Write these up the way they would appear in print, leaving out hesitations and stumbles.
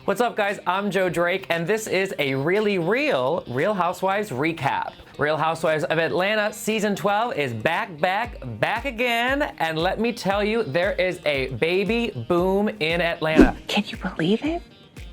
What's up, guys? I'm Joe Drake, and this is a really real Real Housewives recap. Real Housewives of Atlanta Season 12 is back again, and let me tell you, there is a baby boom in Atlanta. Can you believe it?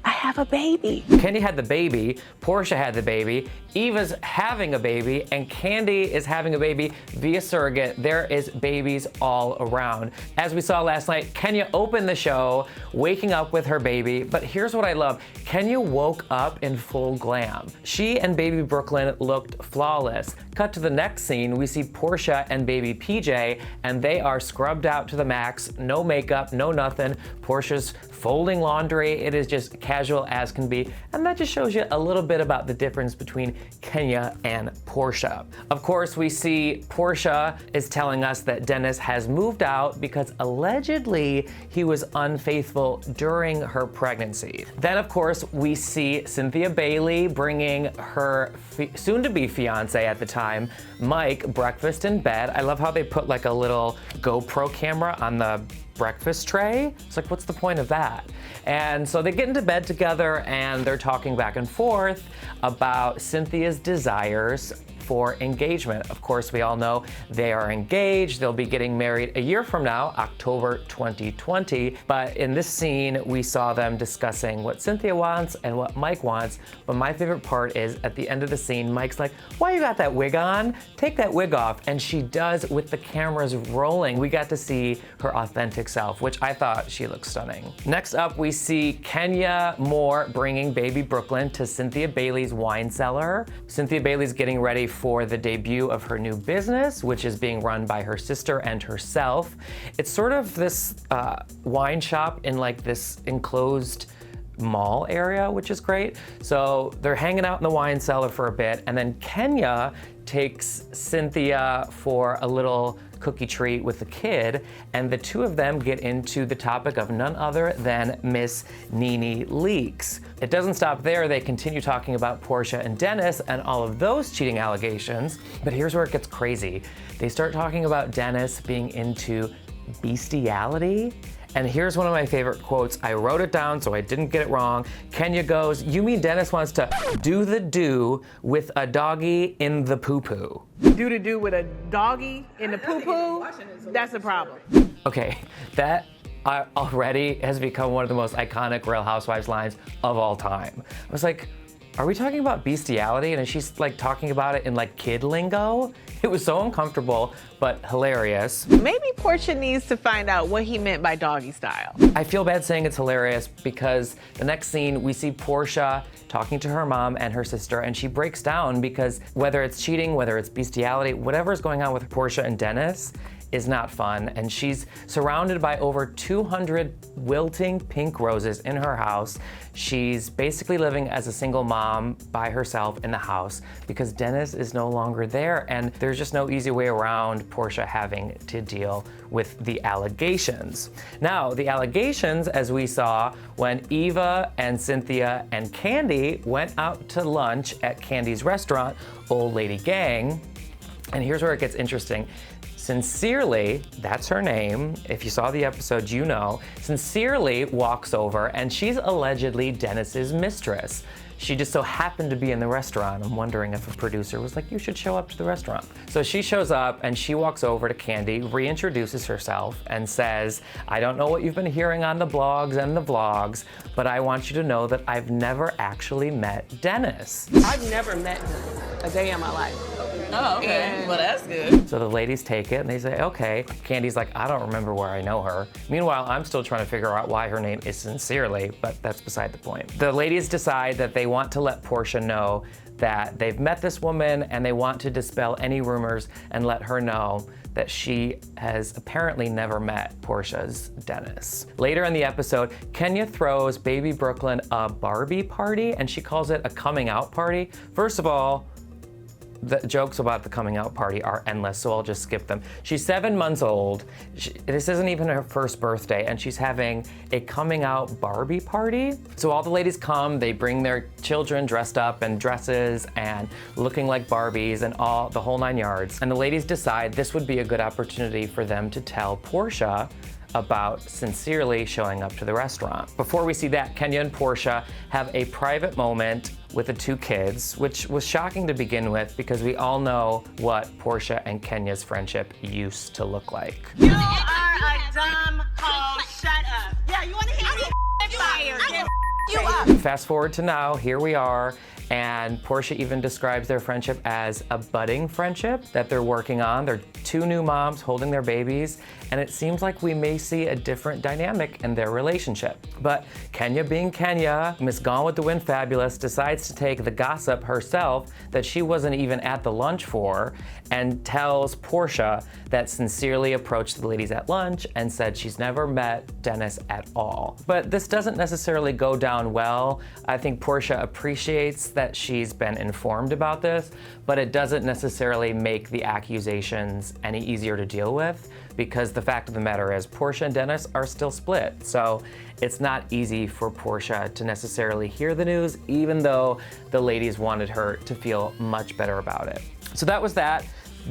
I have a baby. Kandi had the baby, Porsha had the baby, Eva's having a baby, and Kandi is having a baby via surrogate. There is babies all around. As we saw last night, Kenya opened the show waking up with her baby, but here's what I love. Kenya woke up in full glam. She and baby Brooklyn looked flawless. Cut to the next scene, we see Porsha and baby PJ, and they are scrubbed out to the max, no makeup, no nothing. Porsha's folding laundry. It is just casual as can be, and that just shows you a little bit about the difference between Kenya and Porsha. Of course, we see Porsha is telling us that Dennis has moved out because allegedly he was unfaithful during her pregnancy. Then, of course, we see Cynthia Bailey bringing her soon-to-be fiance at the time, Mike, breakfast in bed. I love how they put like a little GoPro camera on the breakfast tray. It's like, what's the point of that? And so they get into bed together and they're talking back and forth about Cynthia's desires for engagement. Of course, we all know they are engaged. They'll be getting married a year from now, October 2020. But in this scene, we saw them discussing what Cynthia wants and what Mike wants. But my favorite part is at the end of the scene, Mike's like, why you got that wig on? Take that wig off. And she does with the cameras rolling. We got to see her authentic self, which I thought she looked stunning. Next up, we see Kenya Moore bringing baby Brooklyn to Cynthia Bailey's wine cellar. Cynthia Bailey's getting ready for the debut of her new business, which is being run by her sister and herself. It's sort of this wine shop in like this enclosed mall area, which is great. So they're hanging out in the wine cellar for a bit, and then Kenya takes Cynthia for a little cookie treat with the kid, and the two of them get into the topic of none other than Miss Nene Leakes. It doesn't stop there. They continue talking about Porsha and Dennis and all of those cheating allegations, but here's where it gets crazy. They start talking about Dennis being into bestiality. And here's one of my favorite quotes. I wrote it down so I didn't get it wrong. Kenya goes, "You mean Dennis wants to do the do with a doggy in the poo-poo?" Do to do with a doggy in the poo-poo? That's a problem. Okay, that already has become one of the most iconic Real Housewives lines of all time. I was like, are we talking about bestiality? And she's like talking about it in like kid lingo. It was so uncomfortable, but hilarious. Maybe Porsha needs to find out what he meant by doggy style. I feel bad saying it's hilarious because the next scene we see Porsha talking to her mom and her sister, and she breaks down because whether it's cheating, whether it's bestiality, whatever's going on with Porsha and Dennis is not fun, and she's surrounded by over 200 wilting pink roses in her house. She's basically living as a single mom by herself in the house because Dennis is no longer there, and there's just no easy way around Porsha having to deal with the allegations. Now, the allegations, as we saw when Eva and Cynthia and Kandi went out to lunch at Kandi's restaurant, Old Lady Gang, and here's where it gets interesting. Sincerely, that's her name. If you saw the episode, you know. Sincerely walks over, and she's allegedly Dennis's mistress. She just so happened to be in the restaurant. I'm wondering if a producer was like, you should show up to the restaurant. So she shows up and she walks over to Kandi, reintroduces herself and says, I don't know what you've been hearing on the blogs and the vlogs, but I want you to know that I've never actually met Dennis. I've never met him a day in my life. Oh, okay. Well, that's good. So the ladies take it and they say, okay. Kandi's like, I don't remember where I know her. Meanwhile, I'm still trying to figure out why her name is Sincerely, but that's beside the point. The ladies decide that they want to let Porsha know that they've met this woman and they want to dispel any rumors and let her know that she has apparently never met Porsha's Dennis. Later in the episode, Kenya throws baby Brooklyn a Barbie party and she calls it a coming out party. First of all, the jokes about the coming out party are endless, so I'll just skip them. She's 7 months old. This isn't even her first birthday, and she's having a coming out Barbie party. So all the ladies come, they bring their children dressed up in dresses and looking like Barbies and all the whole 9 yards. And the ladies decide this would be a good opportunity for them to tell Porsha about sincerely showing up to the restaurant. Before we see that, Kenya and Porsha have a private moment with the two kids, which was shocking to begin with because we all know what Porsha and Kenya's friendship used to look like. You are a dumb hoe. Shut up. Yeah, you want to hear me? Fired. You up. Fast forward to now, here we are, and Porsha even describes their friendship as a budding friendship that they're working on. They're two new moms holding their babies, and it seems like we may see a different dynamic in their relationship. But Kenya being Kenya, Miss Gone with the Wind Fabulous, decides to take the gossip herself that she wasn't even at the lunch for, and tells Porsha that Sincerely approached the ladies at lunch and said she's never met Dennis at all. But this doesn't necessarily go down well. I think Porsha appreciates that she's been informed about this, but it doesn't necessarily make the accusations any easier to deal with, because the fact of the matter is Porsha and Dennis are still split. So it's not easy for Porsha to necessarily hear the news, even though the ladies wanted her to feel much better about it. So that was that.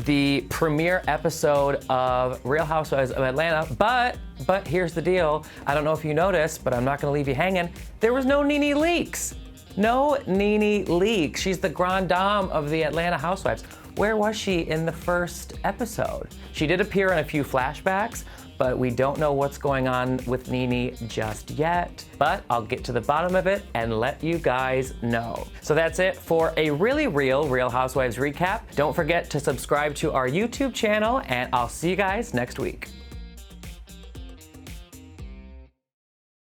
The premiere episode of Real Housewives of Atlanta, but here's the deal. I don't know if you noticed, but I'm not gonna leave you hanging. There was no Nene Leakes. No Nene Leakes. She's the grande dame of the Atlanta Housewives. Where was she in the first episode? She did appear in a few flashbacks, but we don't know what's going on with Nene just yet. But I'll get to the bottom of it and let you guys know. So that's it for a really real Real Housewives recap. Don't forget to subscribe to our YouTube channel, and I'll see you guys next week.